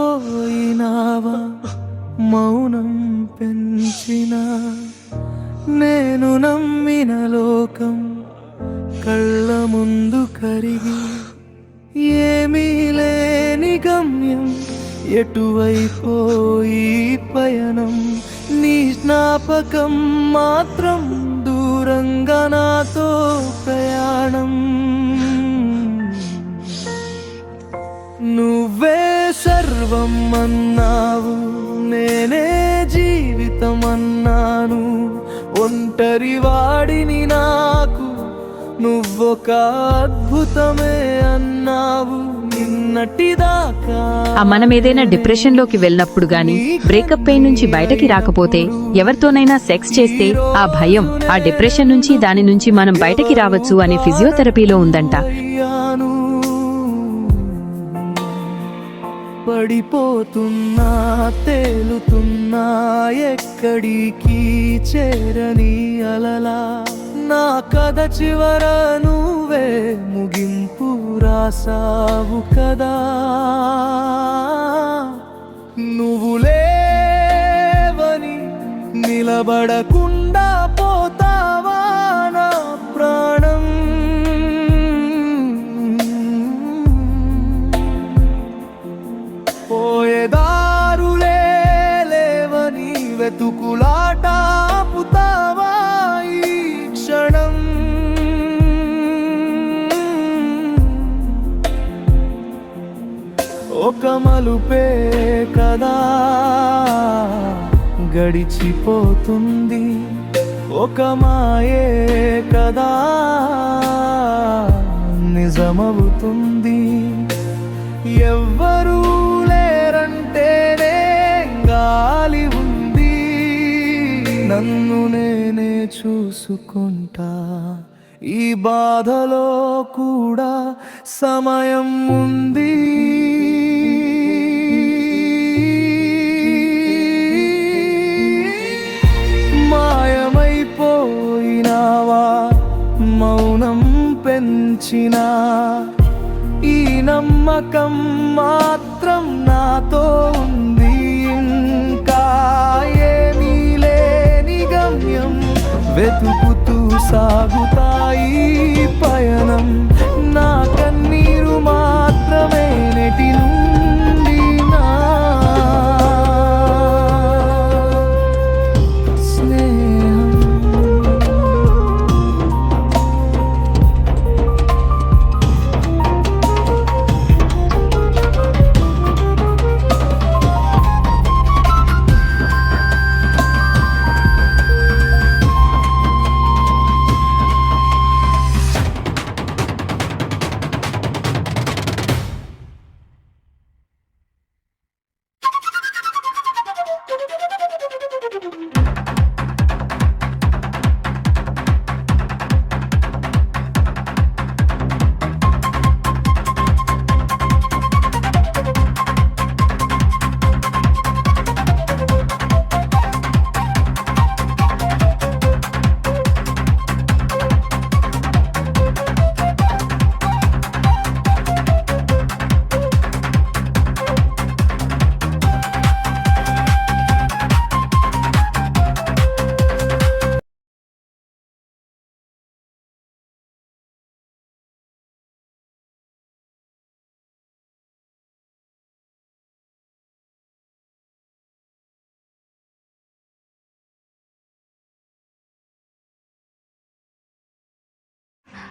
మాయమైపోయినావా మౌనం పెంచిన నేను నమ్మిన లోకం కళ్ళ ముందు కరిగి ఏమీ లేని గమ్యం ఎటువైపోయి పయనం నీ జ్ఞాపకం మాత్రం దూరంగా నాతో ప్రయాణం నువ్వే సర్వం అన్నావు నేనే జీవితం అన్నాను ఒంటరి వాడిని నాకు నువ్వొక అద్భుతమే అన్నావు నిన్నటిదాకా. మనం ఏదైనా డిప్రెషన్ లోకి వెళ్ళినప్పుడు గాని, బ్రేకప్ పెయిన్ నుంచి బయటకి రాకపోతే, ఎవరితోనైనా సెక్స్ చేస్తే ఆ భయం, ఆ డిప్రెషన్ నుంచి దాని నుంచి మనం బయటకి రావచ్చు అనే ఫిజియోథెరపీలో ఉందంట. పడిపోతున్నా తేలుతున్నా ఎక్కడికి చేరని అలలా నా కథ చివర నువ్వే ముగింపు రాసావు కదా నువ్వు లేవని నిలబడకుండా పోతావా నా ప్రాణం పోయేదారులే లేవని వెతుకులాట ఆపుతావా ఈ క్షణం ఒక మలుపే కదా గడిచిపోతుంది ఒక మాయే కదా నిజమవుతుంది ఎవ్వరూ లేరంటేనే గాలి ఉంది నన్ను నేనే చూసుకుంటా ఈ బాధలో కూడా సమయం ఉంది మాయమైపోయినావా మౌనం పెంచినా ఈ నమ్మకం మాత్రం నాతో ఉంది ఇంకా ఏమీ లేని గమ్యం వెతుకుతూ సాగుతాయి పయనం నా కన్నీరు మాత్రమే నెటి నుండి నా స్నేహం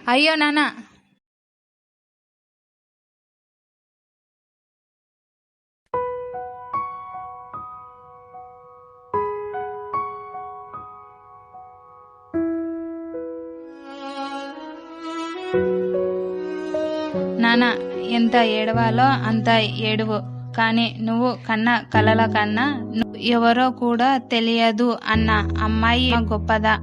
అయ్యో నాన్న, నాన్న ఎంత ఏడవాలో అంత ఏడువు, కానీ నువ్వు కన్న కలల కన్నా నువ్వు ఎవరో కూడా తెలియదు అన్న అమ్మాయి గొప్పదా?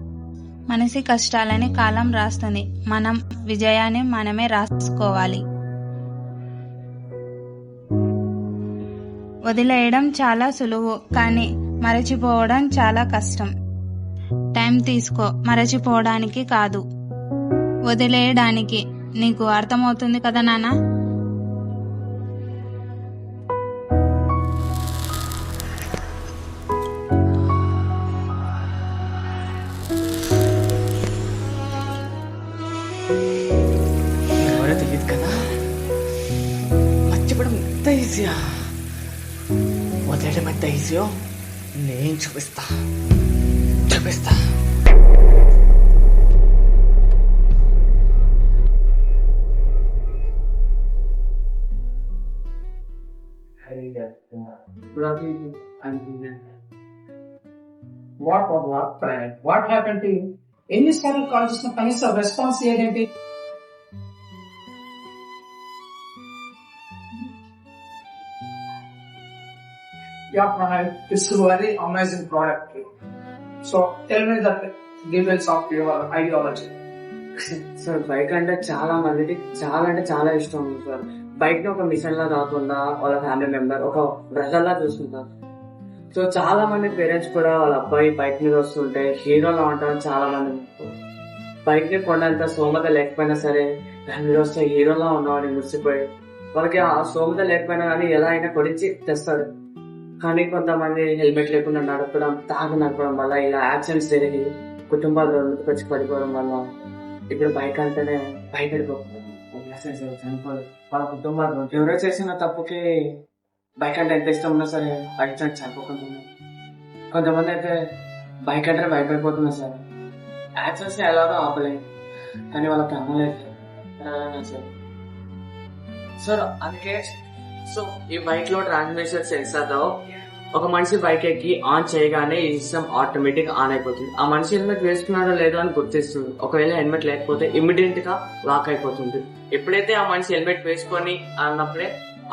మనిషి కష్టాలని కాలం రాస్తుంది, మనం విజయాన్ని మనమే రాసుకోవాలి. వదిలేయడం చాలా సులువు, కానీ మరచిపోవడం చాలా కష్టం. టైం తీసుకో, మరచిపోవడానికి కాదు, వదిలేయడానికి. నీకు అర్థమవుతుంది కదా నాన్న? ఎవరో తెలియదు కదా, మర్చిపోవడం ఎంత ఈజీయా, వదిలేయడం ఎంత ఈజీయో నేను చూపిస్తా. What happen to you? ఎన్నిసార్లు కాల్ చేసిన కనీసం రెస్పాన్స్ ఏంటి? Yeah, Pranay, it's a very amazing product. So tell me the details of your ideology. Sir bike అంటే చాలా మందికి చాలా అంటే చాలా ఇష్టం ఉంది సార్. బైక్ ని ఒక మిషన్ లా కాకుండా వాళ్ళ ఫ్యామిలీ మెంబర్, ఒక బ్రదర్ లా చూసుకుంటారు. సో చాలా మంది పేరెంట్స్ కూడా వాళ్ళ అబ్బాయి బైక్ మీద వస్తుంటే హీరోలా ఉంటారని చాలా మంది. బైక్ ని కొన్నంత స్తోమత లేకపోయినా సరే దాని మీద వస్తే హీరోలా ఉన్నవాడిని మురిసిపోయి వాళ్ళకి ఆ స్తోమత లేకపోయినా కానీ ఎలా అయినా కొడిచి తెస్తాడు. కానీ కొంతమంది హెల్మెట్ లేకుండా నడపడం, తాగి నడపడం వల్ల ఇలా యాక్సిడెంట్స్ జరిగి కుటుంబాలు వచ్చి పడిపోవడం వల్ల ఇప్పుడు బైక్ అంటేనే భయపడిపోతుంది. చనిపోదు వాళ్ళ కుటుంబాలు ఎవరో చేసిన తప్పుకి బైక్ అంటే ఎంత ఇష్టం ఉన్నా సరే బైక్ చనిపోకుండా. కొంతమంది అయితే బైక్ అంటే భయపడిపోతున్నారు సార్. యాక్సిడెంట్స్ ఎలాగో ఆపలేదు, కానీ వాళ్ళ ప్రాణాలు సార్. అందుకే సో ఈ బైక్ లో ట్రాన్స్మిషన్ సెన్సార్ తో ఒక మనిషి బైక్ ఎక్కి ఆన్ చేయగానే ఈ సిస్టమ్ ఆటోమేటిక్ ఆన్ అయిపోతుంది. ఆ మనిషి హెల్మెట్ వేసుకున్నాడో లేదో అని గుర్తిస్తుంది. ఒకవేళ హెల్మెట్ లేకపోతే ఇమ్మీడియట్ గా లాక్ అయిపోతుంది. ఎప్పుడైతే ఆ మనిషి హెల్మెట్ వేసుకొని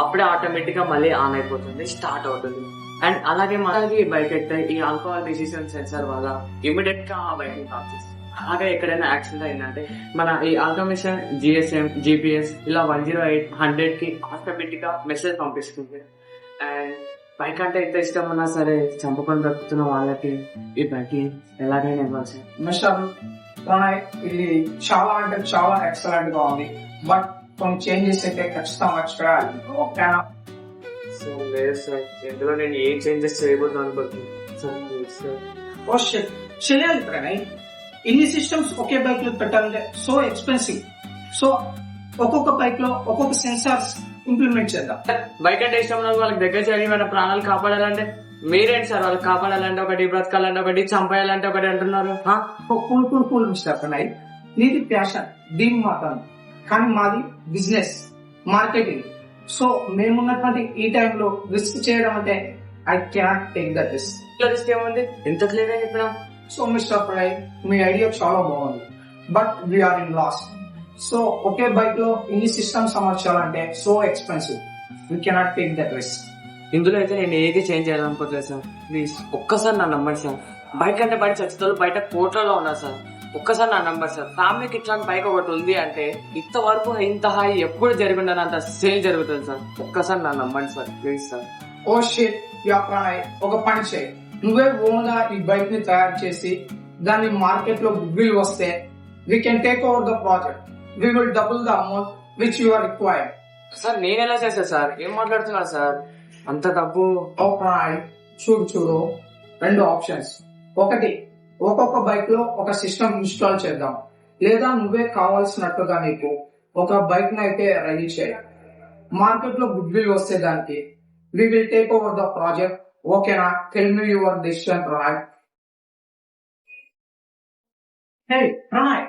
అప్పుడే ఆటోమేటిక్ గా మళ్ళీ ఆన్ అయిపోతుంది, స్టార్ట్ అవుతుంది. అండ్ అలాగే మనకి బైక్ ఎక్కితే ఈ ఆల్కహాల్ డిసిషన్ సెన్సార్ వల్ల ఇమ్మీడియట్ గా ఆ బైక్ ని ఆఫ్ చేస్తుంది. అలాగే ఎక్కడైనా యాక్సిడెంట్ అయిందంటే మన ఈ ఆటోమేషన్ GSM GPS ఇలా 108 100 కి ఆటోమేటిక్ గా మెసేజ్ పంపిస్తుంది. అండ్ బైక్ అంటే ఎంత ఇష్టం ఉన్నా సరే చంపుకొని దక్కుతున్న వాళ్ళకి ఈ బైక్ ఎలాగైనా ఇవ్వాలి. మిస్టర్ ప్రణయ్, ఇది చాలా అంటే చాలా ఎక్సలెంట్ గా ఉంది, బట్ కొన్ని చేంజెస్ అయితే ఖచ్చితంగా చేయాలి. ఓకేనా? సో లేదు సార్, ఇందులో నేను ఏ చేంజెస్ చేయబోతున్నాను అనుకుంటున్నాను. చేయాలి ప్రణయ్. ఇన్ని సిస్టమ్స్ ఒకే బైక్ లో పెట్టాలంటే సో ఎక్స్పెన్సివ్. సో ఒక్కొక్క బైక్ లో ఒక్కొక్క సెన్సార్స్ ఇంప్లిమెంట్ చేద్దాం. బైక్ అంటే ఇష్టం ఉన్న వాళ్ళకి దగ్గర చేయాలి, మన ప్రాణాలు కాపాడాలంటే మీరేంటి సార్? వాళ్ళకి కాపాడాలంటే ఒకటి, బ్రతకాలంటే ఒకటి, చంపేయాలంటే ఒకటి అంటున్నారు. కూల్ మిస్టర్ ప్రణయ్, నీది ప్యాషన్, దీని మాత్రం, కానీ మాది బిజినెస్, మార్కెటింగ్. సో మేమున్నటువంటి ఈ టైంలో రిస్క్ చేయడం అంటే I can take that risk. Risk ఏముంది? ఎంత క్లియర్ గా చెప్పినా. సో మిస్టర్ ప్రణయ్, మీ ఐడియా చాలా బాగుంది, but we are in loss. So ఒకే బైక్ లో ఇన్ని సిస్టమ్స్ అమర్చాలంటే so expensive. We cannot take that risk. ఇందులో అయితే నేను ఏది చేంజ్ చేయాలనుకోవట్లేదు సార్. ప్లీజ్ ఒక్కసారి నా నంబర్ సార్. బైక్ అంటే బయట చచ్చితోళ్ళు బయట కోట్లలో ఉన్నారు సార్. ఒక్కసారి నా నంబర్ సార్. ఫ్యామిలీకి ఇట్లాంటి బైక్ ఒకటి ఉంది అంటే ఇంతవరకు ఇంత హై ఎప్పుడు జరిగిందనంత సేల్ జరుగుతుంది సార్. ఒక్కసారి నా number sir, please sir. Oh shit, yeah Pranay, ఒక పని చేయి. నువ్వే ఓన్ గా ఈ బైక్ ని తయారు చేసి దాన్ని మార్కెట్ లో బిల్ వస్తే we can take over the project. We will double the amount which you are required. Sir నేను ఎలా చేస్తా సార్? ఏం మాట్లాడుతున్నారు సార్? అంత డబ్బు? ఓ ప్రణయ్, చూడు, రెండు ఆప్షన్స్. ఒకటి, ఒక్కొక్క బైక్ లో ఒక సిస్టమ్ ఇన్స్టాల్ చేద్దాం, లేదా నువ్వే కావాల్సినట్టుగా నీకు ఒక బైక్ ని అయితే రెడీ చేయాలి. మార్కెట్ లో గుడ్ విల్ వస్తే దానికి we will take over the project. Okay na? Tell me your decision, Pranay. Hey, Pranay!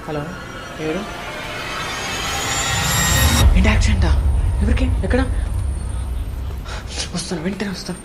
Hello, ఎవరు? యాక్సిడెంటా? ఎవరికి? ఎక్కడ? వస్తాను, వెంటనే వస్తాను.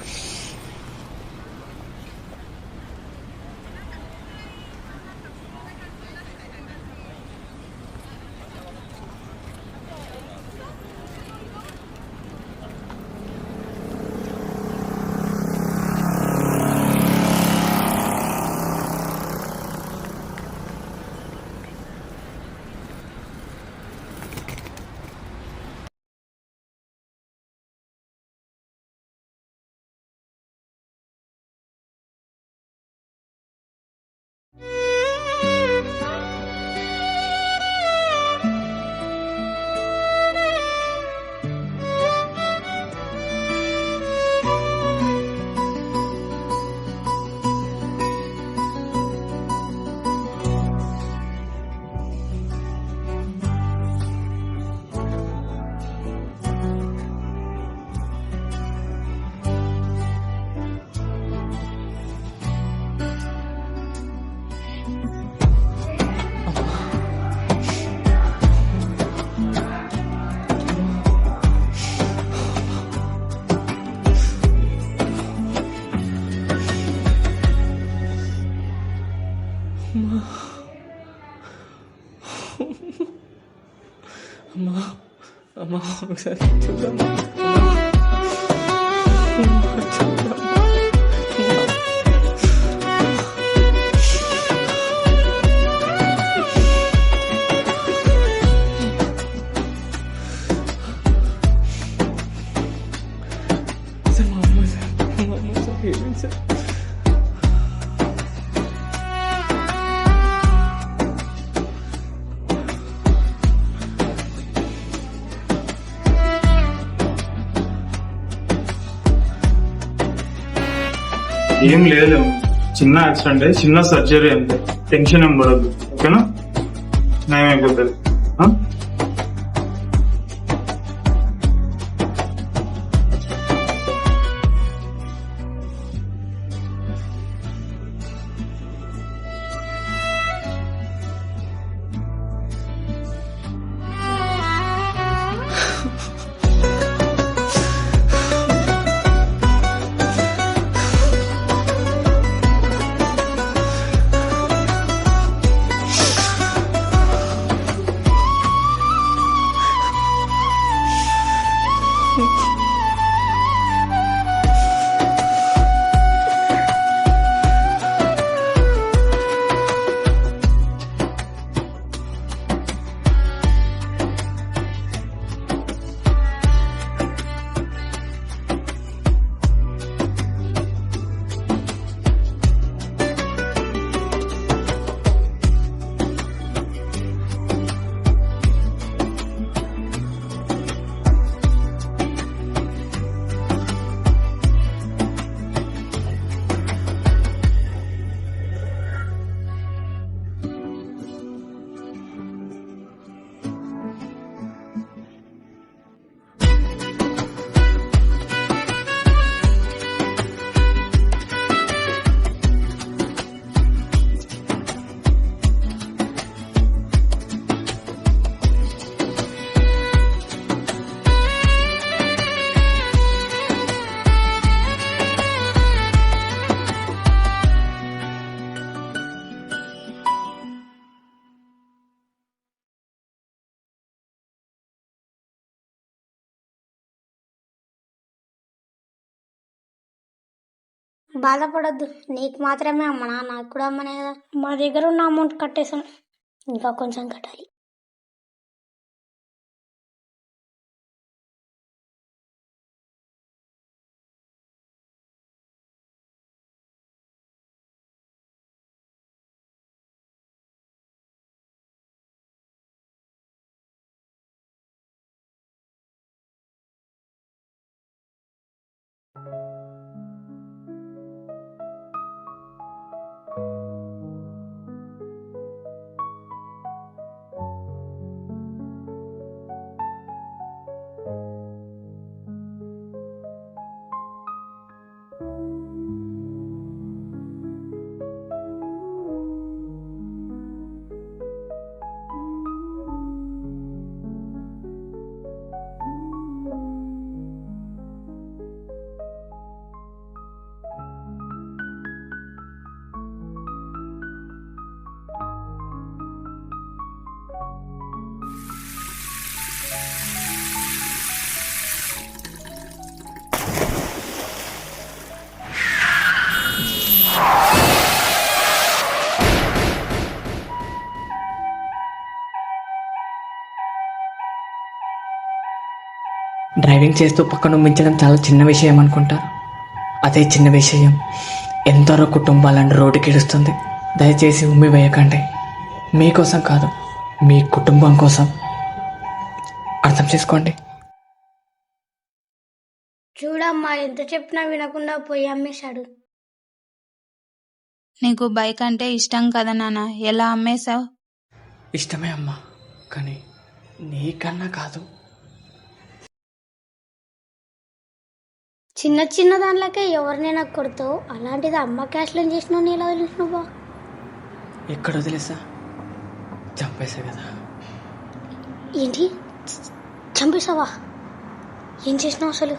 అమ్మా అమ్మా, ఒకసారి చూద్దామా? ఏం లేదు, చిన్న యాక్సిడెంట్, చిన్న సర్జరీ అంతే. టెన్షన్ ఏం పడద్దు, ఓకేనా? నయమైపోతుంది. బాధపడద్దు, నీకు మాత్రమే అమ్మనా, నాకు కూడా అమ్మనే కదా. మా దగ్గర ఉన్న అమౌంట్ కట్టేసాం, ఇంకా కొంచెం కట్టాలి. డ్రైవింగ్ చేస్తూ పక్కన ఉమ్మించడం చాలా చిన్న విషయం అనుకుంటారు. అదే చిన్న విషయం ఎందరో కుటుంబాలను రోడ్డుకి ఇడుస్తుంది. దయచేసి ఉమ్మి వేయకండి. మీకోసం కాదు, మీ కుటుంబం కోసం. అర్థం చేసుకోండి. చూడమ్మా, ఎంత చెప్పినా వినకుండా పోయి అమ్మేశాడు. నీకు బైక్ అంటే ఇష్టం కదా నాన్న, ఎలా అమ్మేశావు? ఇష్టమే అమ్మా, కానీ నీకన్నా కాదు. చిన్న చిన్న దాంట్లోకే ఎవరినైనా కొడతావు, అలాంటిది అమ్మ క్యాష్లో చేసినావు. నేను ఎలా వదిలిసినావు? ఎక్కడ వదిలేసా? చంపేసా కదా. ఏంటి, చంపేశావా? ఏం చేసినావు అసలు?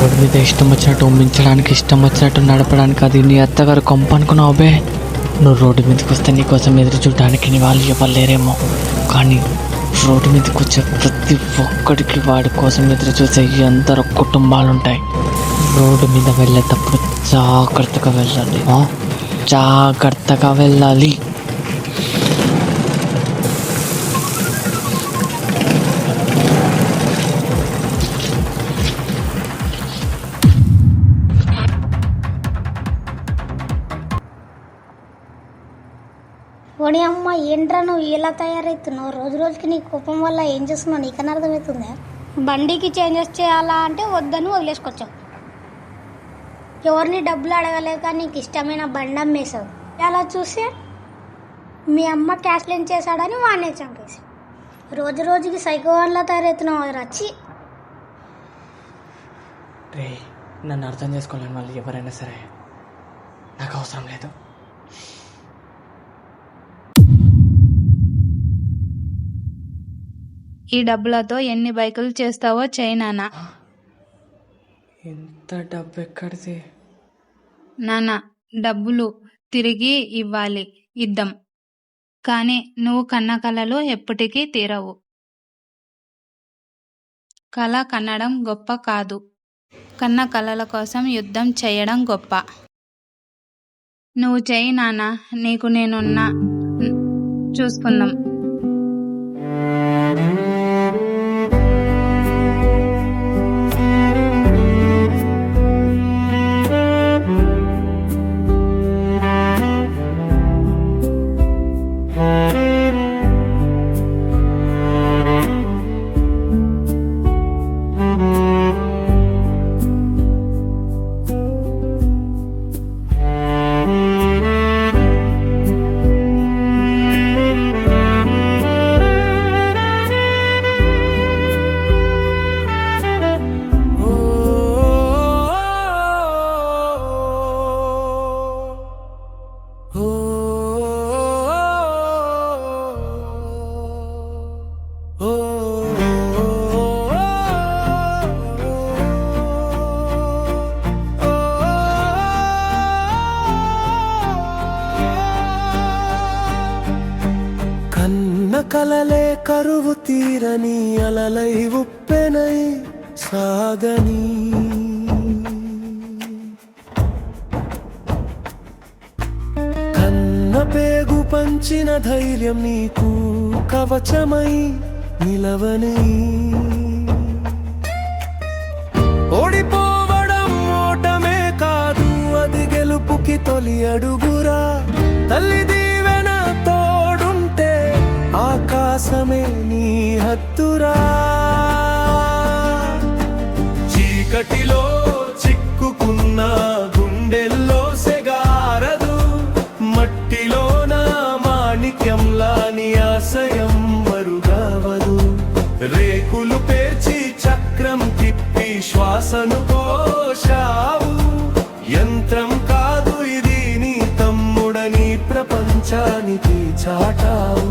రోడ్డు మీద ఇష్టం వచ్చినట్టు ఉమ్మించడానికి, ఇష్టం వచ్చినట్టు నడపడానికి అది నీ అత్తగారు కొంప అనుకున్నావు బే. నువ్వు రోడ్డు మీదకి వస్తే నీకోసం ఎదురు చూడడానికి నీ వాళ్ళు ఇవ్వలేరేమో, కానీ రోడ్డు మీదకి వచ్చే ప్రతి ఒక్కడికి వాడి కోసం ఎదురు చూసే ఎందరో కుటుంబాలుంటాయి. రోడ్డు మీద వెళ్ళేటప్పుడు జాగ్రత్తగా వెళ్ళాలి, జాగ్రత్తగా వెళ్ళాలి. ఓడి అమ్మ, ఏంట్రా నువ్వు ఇలా తయారవుతున్నావు? రోజు రోజుకి నీ కోపం వల్ల ఏం చేస్తున్నావు నీకన్నా అర్థమవుతుందా? బండికి చేంజెస్ చేయాలా అంటే వద్దని వదిలేసుకొచ్చావు. ఎవరిని డబ్బులు అడగలేక నీకు ఇష్టమైన బండి అమ్మేశావు. అలా చూస్తే మీ అమ్మ క్యాష్ లెన్ చేశాడని వాడినే చంపేసి రోజు రోజుకి సైకో వల్ల తయారవుతున్నావు. రచ్చి రే, నన్ను అర్థం చేసుకోలేని వాళ్ళు ఎవరైనా సరే నాకు అవసరం లేదు. ఈ డబ్బులతో ఎన్ని బైకులు చేస్తావో చేయి నాన్న. ఎంత డబ్బు ఎక్కడిది? నాన్న, డబ్బులు తిరిగి ఇవ్వాలి, ఇద్దాం. కానీ నువ్వు కన్న కలలు ఎప్పటికీ తీరవు. కల కనడం గొప్ప కాదు, కన్న కలల కోసం యుద్ధం చేయడం గొప్ప. నువ్వు చెయ్యి నాన్న, నీకు నేనున్నా, చూసుకుందాం. కలలే కరువు తీరని అలలై ఉప్పెనై సాగని కన్న పేగు పంచిన ధైర్యం నీకు కవచమై నిలవని ఓడిపోవడం ఓటమే కాదు, అది గెలుపుకి తొలి అడుగురా. తల్లి దీవెన తోడుంటే ఆకాశమే నీ హత్తురా. చీకటిలో చిక్కుకున్న గుండెల్లో సెగారదు, మట్టిలోన మాణిక్యంలా నీ ఆశయం మరుగవదు. రేకులు పేర్చి చక్రం తిప్పి శ్వాసను పోశావు. యంత్రం కాదు ఇది, నీ తమ్ముడని ప్రపంచానికి చాటావు.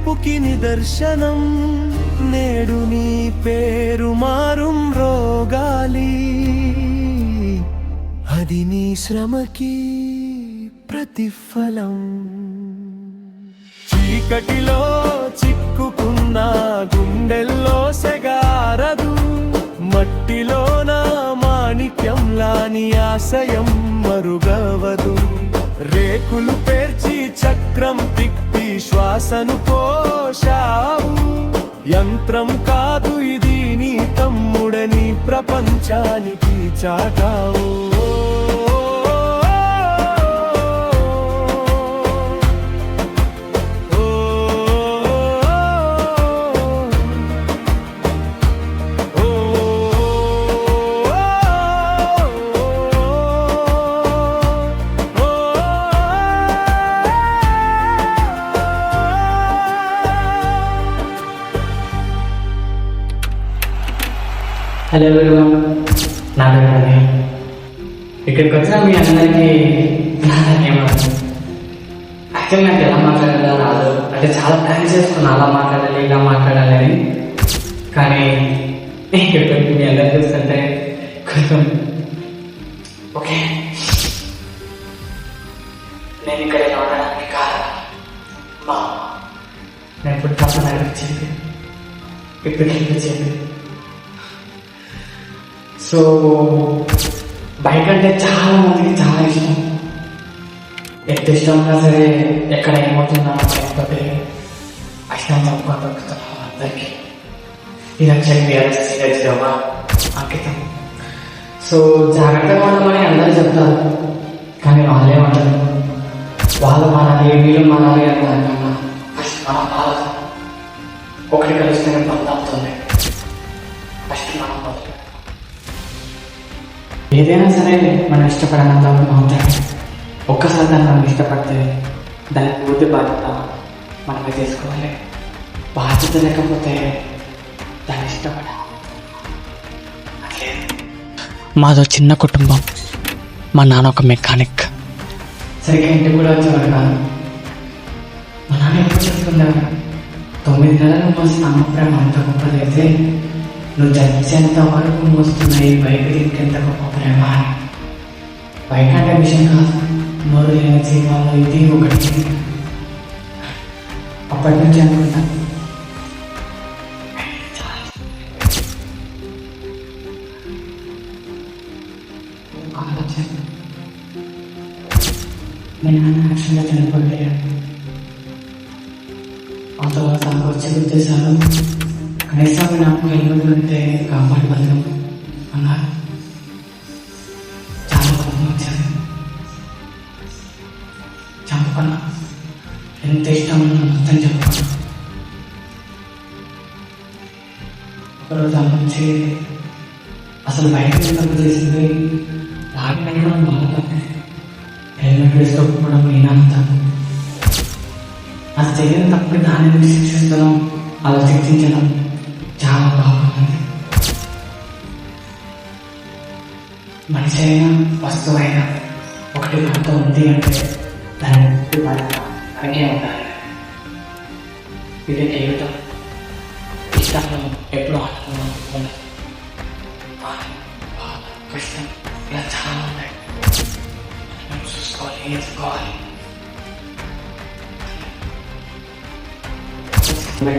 మార్పుకి నిదర్శనం. నేడు నీ పేరు మారుం రోగాలి, అది నీ శ్రమకి ప్రతిఫలం. చీకటిలో చిక్కుకున్న గుండెల్లో సెగారదు, మట్టిలోన మాణిక్యంలా నీ ఆశయం మరుగవదు. రేకులు పేర్చి చక్రం తిప్పి శ్వాసను పోశావు, యంత్రం కాదు ఇది నీ తమ్ముడని ప్రపంచానికి చాటావు. హలో ఎవరివన్, నా పేరు అన్నయ్య. ఇక్కడికి వచ్చిన మీ అందరికీ నా ధన్యవాదాలు. యాక్చువల్ నాకు ఎలా మాట్లాడాలో రాదు, అంటే చాలా ప్లాన్ చేసుకున్నా అలా మాట్లాడాలి ఇలా మాట్లాడాలి అని. కానీ ఇక్కడికి వచ్చి మీ అందరు చూస్తుంటే కొంచెం ఓకే. నేను ఇక్కడ రావడానికి కారణం మా నేను పుట్టినప్పుడు నడిపించింది, ఇప్పుడు నడిపించింది. సో బైక్ అంటే చాలా మందికి చాలా ఇష్టం. ఎంత ఇష్టం ఉన్నా సరే ఎక్కడ ఏమవుతుందా లేకపోతే ఇష్టం తక్కువ దొరుకుతున్నాం అందరికీ. ఇది యాక్చువల్లీ అంకితం. సో జాగ్రత్తగా ఉండమని అందరూ చెప్తారు, కానీ వాళ్ళే ఉంటారు. వాళ్ళు మానాలి వీళ్ళు మానాలి అంటారు కన్నా ఫస్ట్ మనం బాగా ఒకటి కలిస్తేనే బంద్ అవుతుంది. ఫస్ట్ మనం మొదలు ఏదైనా సరే మనం ఇష్టపడినంత అవుతాయి. ఒక్కసారి దాన్ని మనం ఇష్టపడితే దాని పూర్తి బాధ్యత మనమే తీసుకోవాలి. బాధ్యత లేకపోతే దాన్ని ఇష్టపడాలి. మాదో చిన్న కుటుంబం. మా నాన్న ఒక మెకానిక్. సరిగ్గా ఇంటికి కూడా వచ్చేవాడు కాదు. మా నాన్న ఎప్పుడు చెప్తున్నాడు, 9 నెలలు మోసిన అమ్మ ప్రేమ అంత గొప్పదైతే నువ్వు చచ్చేంత వరకు మోస్తున్న ఈ బైక్ ఇంకెంత గొప్ప ప్రేమ. బైక్ అంటే విషయం కాదు, నోరు లేని జీవాల్లో ఇది ఒకటి. అప్పటి నుంచి అనుకుంటా నేను యాక్చువల్గా చనిపోయాడు. ఆ తర్వాత వచ్చి గుర్తించాను, కనీసం నాకు హెల్మెట్ ఉంటే కాపాడి బతకం అన్నారు. చాలా కోపం వచ్చాను. చంపుకున్నా, ఎంత ఇష్టం మొత్తం చంపుకున్నా. ఒకరోజు నుంచి అసలు బయట తప్పు చేసింది లాగడం బాగుంటుంది. హెల్మెట్ వేసుకోకపోవడం నేనంతాను. అది చేయడం తప్పు దాన్ని శిక్షించడం, అలా శిక్షించడం చాలా బాగుంటుంది. మనిషి అయినా వస్తువైనా ఒకటి మనతో ఉంది అంటే దాని ముక్తి బాధ్యత మనకే ఉండాలి. ఇది జీవితం. ఇష్టంలో ఎప్పుడు ఆనందం ఉండదు. కష్టం ఇలా చాలా ఉన్నాయి. మనం చూసుకోవాలి, నేర్చుకోవాలి.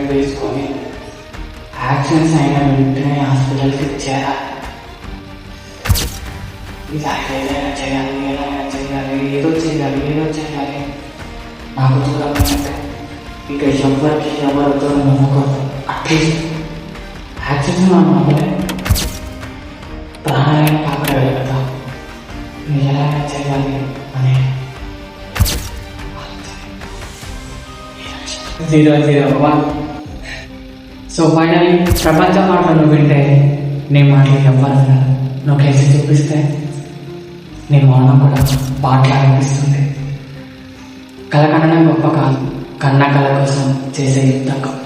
వేసుకొని యాక్సిడెంట్స్ అయిన వెంటనే హాస్పిటల్కి చేరాలి. ఇలా ఏదైనా చేయాలి, ఏదైనా చేయాలి, ఏదో చేయాలి. నాకు దూరం ఇంకా ఎవరు దూరం నమ్మకూడదు. అట్లీస్ట్ యాక్సిడెంట్స్ మనం నమ్మలే, ప్రాణాలను కాపాడగలుగుతాం. నేను ఎలాగైనా చేయాలి అని 001. సో ఫైనల్లీ ప్రపంచ మాటలు వింటే నీ మాటలు ఎవ్వరు నువ్వు కేసి చూపిస్తే నీ మౌనం కూడా పాటలు అనిపిస్తుంది. కళ కనడం గొప్ప కాదు, కన్న కళ కోసం చేసే యుద్ధం గొప్ప.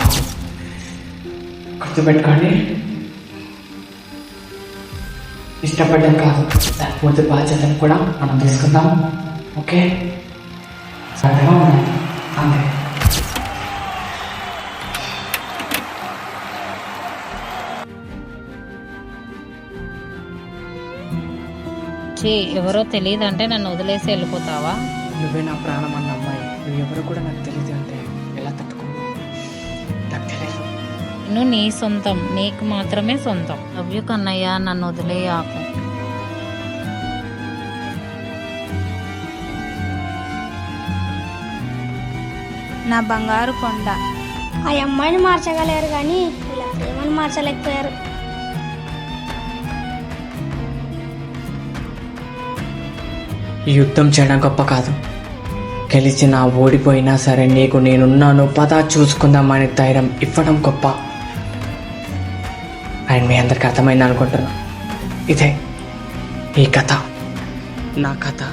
గుర్తుపెట్టుకోండి, ఇష్టపడ్డం కాదు, దాని పూర్తి బాధ్యతను కూడా మనం తీసుకుందాం. ఓకే, సరదాగా ఉండాలి అంతే. ఛీ, ఎవరో తెలియదంటే నన్ను వదిలేసి వెళ్ళిపోతావా? నువ్వే నా ప్రాణం అన్న అమ్మాయి, నువ్వు ఎవరు కూడా నాకు తెలియదు అంటే ఎలా తట్టుకో? నాకు తెలియదు. నువ్వు నీ సొంతం, నీకు మాత్రమే సొంతం. లవ్ యూ కన్నయ్య, నన్ను వదిలేయాకు. నా బంగారు కొండ. ఆ అమ్మాయిని మార్చగలేరు కానీ వీళ్ళ ప్రేమను మార్చలేకపోయారు. ఈ యుద్ధం చేయడం గొప్ప కాదు, గెలిచినా ఓడిపోయినా సరే నీకు నేనున్నాను పదా చూసుకుందామని ధైర్యం ఇవ్వడం గొప్ప. అండ్ మీ అందరికి అర్థమైంది అనుకుంటున్నా. ఇదే ఈ కథ, నా కథ.